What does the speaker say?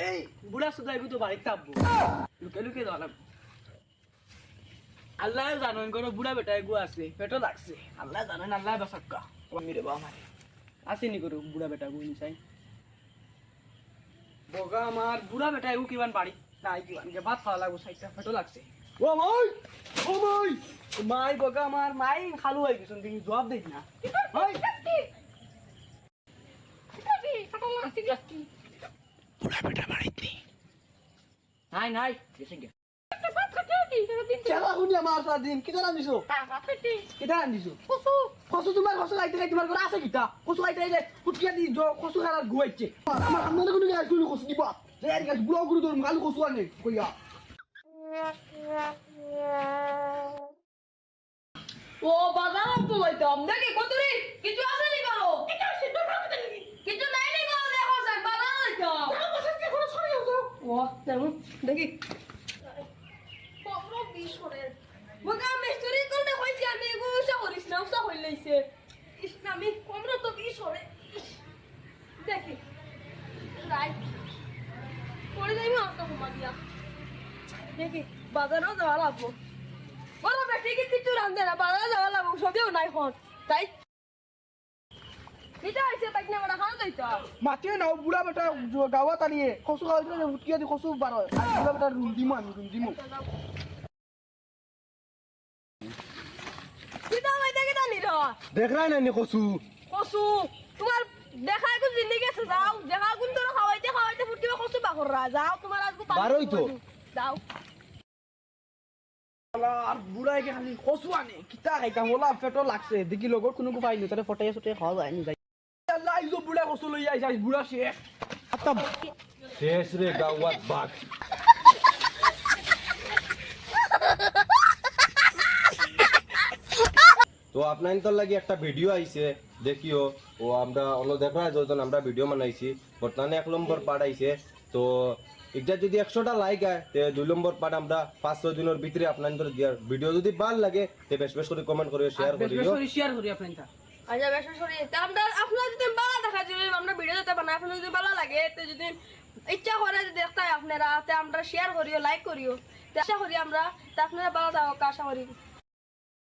এই বুড়া সুদাই তো বাড়িতে থাকবো লুকে লুকে দাঁড়াব আল্লাহ জানেন কোনো বুড়া বেটা এগু আছে পেটো লাগছে আল্লাহ জানেন আল্লাহ বাসাক্কা মেরে বাবা মারে আসেনি করো বুড়া বেটা গু চাই বগা আমার বুড়া বেটা এগু কিমান বাড়ি নাই কিমান যে ভাত খাওয়া লাগবো সাইডটা পেটো লাগছে ও মাই ও মাই মাই বগা আমার মাই খালু হয়ে গেছেন তুমি জবাব দেখ না ভাই বুড়া বেটা বাড়িতে নাই নাই গেছে গে কেলা শুনি আমার দিন কিটা আনিছো কিটা আনিছো কসু কসু তোমার কসু লাইতে লাইতে তোমার ঘরে আছে কিটা কসু লাইতে লাইতে কুটিয়া দি কসু খারাপ গুয়াইছে আমার সামনে কোনো গাছ কোনো কসু দিবা যে আর গাছ বুড়া গুরু তোর গালু কসু আনে কইয়া ও বাজার তো লইতাম দেখি কতরি কিছু আছে নি কালো কিছু আছে তো কিছু নাই নি কালো দেখো স্যার বাজার লইতাম ও দেখি কমরো 20 করে মগা মিস্ত্রি কোনটা কইছি আমি এগো উসা করিস না উসা হই লইছে ইসলামি কমরো তো 20 করে দেখি রাইট পড়ে যাইবো আটা ঘুমা দিয়া দেখি বাজারও যাওয়া লাগবো বড় বেটি কি কিছু রান্ধে না বাজারে যাওয়া লাগবো সবইও নাই হন তাই এটা আইছে তাই না বড় খান যাইতা মাটিয়ে নাও বুড়া বেটা গাওয়া তালিয়ে কসু খাওয়া উঠিয়া দি কসু বার হয় বুড়া বেটা রুন্দিমু আমি রুন্দিমু কিটা হইতে কিটা নির দেখ রাই না নি কসু কসু তোমার দেখাই কোন জিন্দেগি আছে যাও দেখা কোন তোর খাওয়াইতে খাওয়াইতে ফুটিবা কসু বাকররা যাও তোমার আজকে বারোই তো। যাও আর বুড়া একে খালি কসু আনে কিতা খাইতা মোলা পেটো লাগছে দেখি লগর কোনো পাই নি তারে ফটাইয়া ফটাইয়া খাওয়া যায় নি যাই আল্লাহ আইজো বুড়া কসু লই আইছাস বুড়া শেষ খতম শেষ রে গাওয়াত বাঘ তো আপনার তো লাগি একটা ভিডিও আইছে দেখিও ও আমরা অন্য দেখা যখন আমরা ভিডিও বানাইছি বর্তমানে 1 নম্বর পার্ট আইছে তো এটা যদি 100টা লাইক হয় তে 2 নম্বর পার্ট আমরা 5-6 দিনের ভিতরে আপনাদের দিয়ার ভিডিও যদি ভালো লাগে তে বেশ বেশ করে কমেন্ট করিও শেয়ার করিও শেয়ার করি আপনারা আচ্ছা বেশ সরি তা আমরা আপনারা যদি ভালো দেখা যদি আমরা ভিডিও দিতে বানাই আপনাদের যদি ভালো লাগে তে যদি ইচ্ছা করে যে দেখতে আপনারা তে আমরা শেয়ার করিও লাইক করিও তে আশা করি আমরা তে আপনারা ভালো থাকুক আশা করি